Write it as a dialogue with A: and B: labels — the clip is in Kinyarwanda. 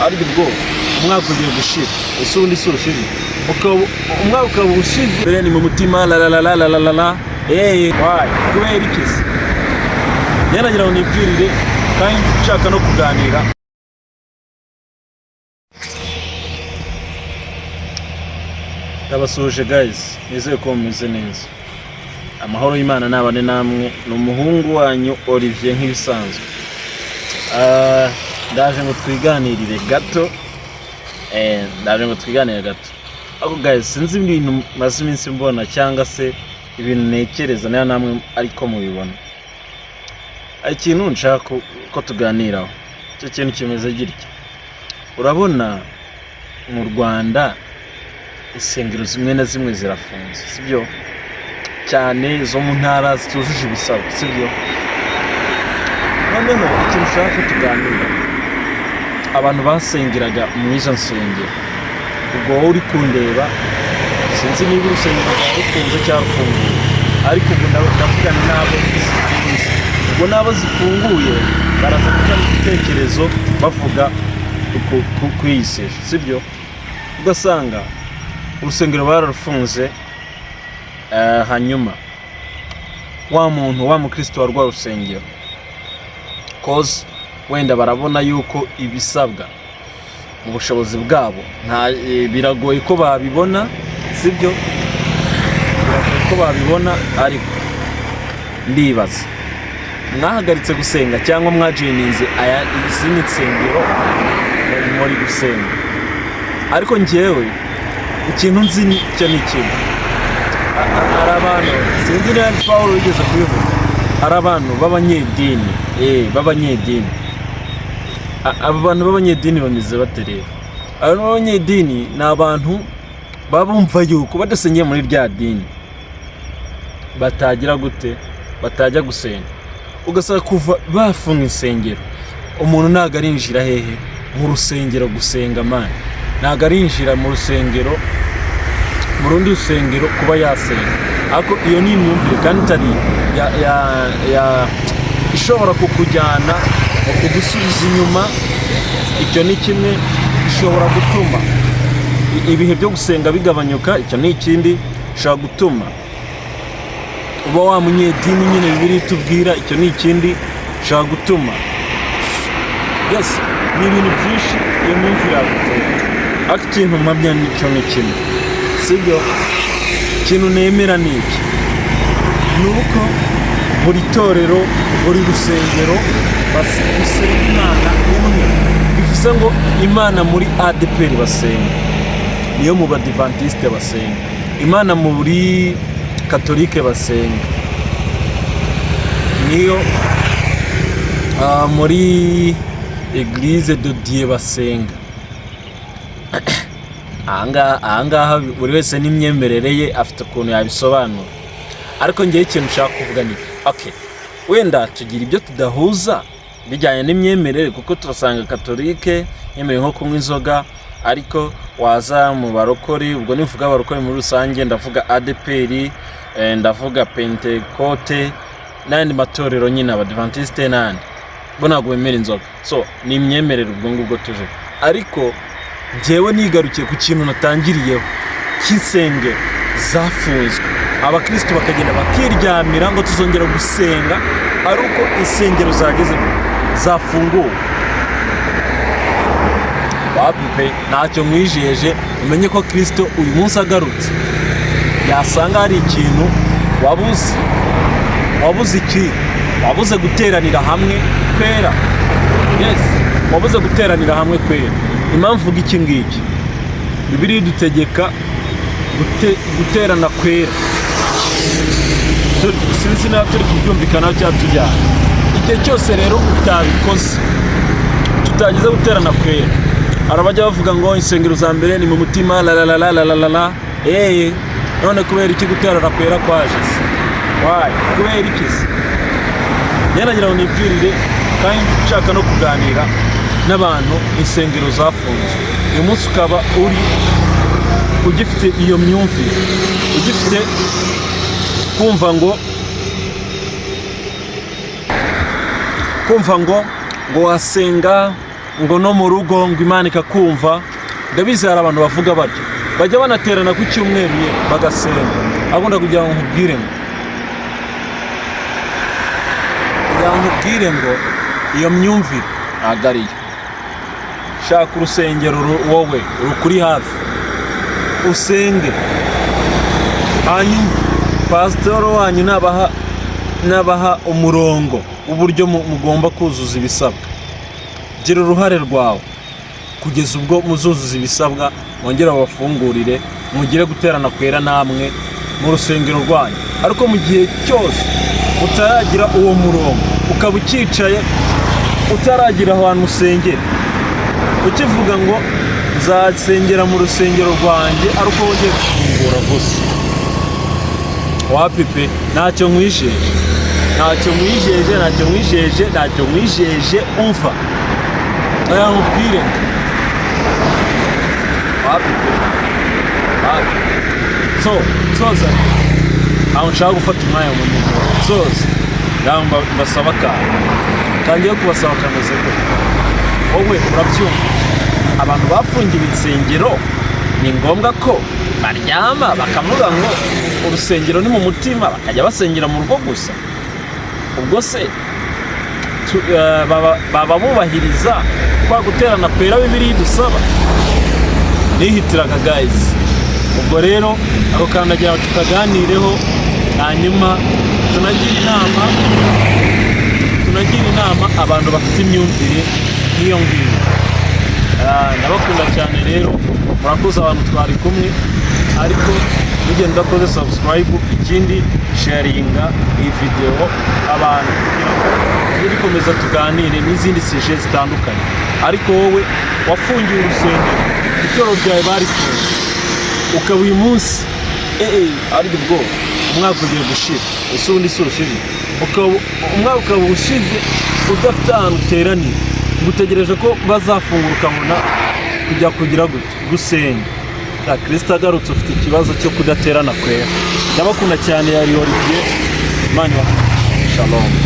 A: ari bwo umwaka ugiye gushira ese undi si ushize umwaka ukaba ushize mbere ni mu mutima la la la la la la la why kubera iki se yaragira ngo nibwirire kandi nshaka no kuganira. Ndabasuje guys, nizeye ko mumeze neza. Amahoro y'Imana nabane namwe, n'umuhungu wanyu Olivier nk'ibisanzwe. Ndaje ngo twiganirire gato. Ako guys, sinzi ibintu maze iminsi mbona cyangwa se ibintu nekereza nayo namwe ariko mubibona. Ikintu nshaka ko tuganiraho. Cyo kintu kimeze gitya. Urabona mu Rwanda insengero zimwe na zimwe zirafunze, sibyo? Cyane zo mu ntara zitujuje ibisabwa, sibyo? Noneho ikintu ushaka tuganira, abantu basengeraga mu izo nsengero, ubwo uri kundeba sinzi niba urusengero rufunze cyangwa rufunguye, ariko ubwo ndavugana nabo zifunze. Ubwo nabo zifunguye baraza kuja mu bitekerezo bavuga kuyisesha, sibyo? Ugasanga urusengero bararufunze, hanyuma wa mukristo wa rwa rusengero cause wenda barabona yuko ibisabwa mu bushobozi bwabo biragoye ko babibona, sibyo? Biragoye ko babibona, ariko ndibaza mwahagaritse gusenga cyangwa mwajeninze izindi nsengero muri gusenga. Ariko njyewe ikintu nzi cyo ni kimwe, ari abantu sinzi niba Paulo yigeze kubivuga, ari abantu b'abanyedini, b'abanyedini. Abo bantu b'abanyedini bameze baterera. Abo b'abanyedini ni abantu babumva yuko badasengeye muri rya dini batagira gute, batajya gusenga. Ugasanga kuva bafunga insengero, umuntu ntago arinjira hehe mu rusengero gusenga mani, ntago arinjira mu rusengero, mu rundi rusengero kuba yasenga. Ariko iyo ni imyumvire kandi itari ishobora kukujyana kugusubiza inyuma. Icyo ni kimwe ishobora gutuma ibihe byo gusenga bigabanyuka. Icyo ni ikindi ishobora gutuma uba wa munyedini nyine Bibiliya itubwira. Icyo ni ikindi ishobora gutuma, yes, ni ibintu byinshi iyo myumvire yagutera. Ariko ikintu mpamya nicyo ni kimwe, sibyo? Ikintu nemera ni iki, ni uko buri torero, buri rusengero basenga Imana umwe. Bivuze ngo Imana muri ADPR basenga, niyo mu Badivantiste basenga. Imana muri Katolike basenga, niyo muri Eglise de Dieu basenga. Ahangaha buri wese n'imyemerere ye afite ukuntu yabisobanura. Ariko ngiye ikintu ushaka kuvuga ni okay, wenda tugira ibyo tudahuza bijyanye n'imyemerere, kuko turasanga Katolike yemereye nko kunywa inzoga, ariko waza mu barokori, ubwo nivuga abarokori muri rusange ndavuga ADPR, ndavuga Pentecote n'andi matorero nyine Abadventiste n'andi, bo ntabwo bemera inzoga. So ni imyemerere ubwo ngubwo tuje. Ariko njyewe nigarukiye ku kintu natangiriyeho cy'insengero zafunzwe, abakristo bakagenda bakiryamira ngo tuzongera gusenga, ari uko insengero zageze zafunguwe. Wapipe ntacyo mwijeje, umenye ko Kristo uyu munsi agarutse yasanga hari ikintu wabuze iki, wabuze guteranira hamwe kwera. Yes, wabuze guteranira hamwe kwera. Impamvu vuga iki ngiki, Bibiliya idutegeka guterana kwera. Sinzi nawe turi kubyumvikana cyangwa tujyana. Igihe cyose rero utabikoze, tutageze guterana kwera, arabajya bavuga ngo insengero za mbere ni mu mutima la la la la la la la. None kubera iki guterana kwera kwaje se? Why? Kubera iki se? Yaragira ngo nibwirire kandi nshaka no kuganira n'abantu insengero zafunzwe. Uyu munsi ukaba ugifite iyo myumvire, ugifite kumva ngo wasenga ngo no mu rugo ngo Imana ikakumva. Ndabizi hari abantu bavuga batyo, bajya banaterana ku cyumweru bagasenga. Agomba kugira ngo nkubwire ngo iyo myumvire ntabwo ariyo. Shaka urusengero wowe rukuri hafi, usenge, hanyuma pasitoro wanyu nabaha umurongo w'uburyo mugomba kuzuza ibisabwa. Gira uruhare rwawe kugeza ubwo muzuzuza ibisabwa, mwongera babafungurire, mugire guterana kwera namwe mu rusengero rwanyu. Ariko mu gihe cyose utaragira uwo murongo, ukaba ukicaye utaragira ahantu usengera, ukivuga ngo nzasengera mu rusengero rwanjye ariko wongeye gufungura gusa, wapipe, ntacyo nkwijeje umva. Aya nkubwire wapipe soza aho nshaka gufata umwanya munini soza mbasaba kangiye kubasaba kameze gute. Wowe urabyumva, abantu bafungiwe insengero ni ngombwa ko baryama bakavuga ngo urusengero ni mu mutima, bakajya basengera mu rugo gusa? Ubwo se baba bubahiriza kwa guterana kwera Bibiliya dusaba? Nihitiraga guys. Ubwo rero ako kandagira tukaganireho, hanyuma tunagira inama abantu bafite imyumvire nk'iyo ngiyo. Ndabakunda cyane rero, murakoze abantu twari kumwe, ariko mugenda udakoze subscribe, ikindi sharinga iyi video abantu kugira ngo dukomeza tuganire n'izindi sije zitandukanye. Ariko wowe wafungiwe urusengero, itoro ryawe barifunze, ukaba uyu munsi ari bwo umwaka ugiye gushira, usundi ushije, umwaka ukaba ushize udafite ahantu uteraniye, utegereje ko bazafungura ukabona kujya kugira gusenga. Kristo agarutse ufite ikibazo cyo kudaterana kwera. Ndabakunda cyane, yari Olivier. Imana Shalom.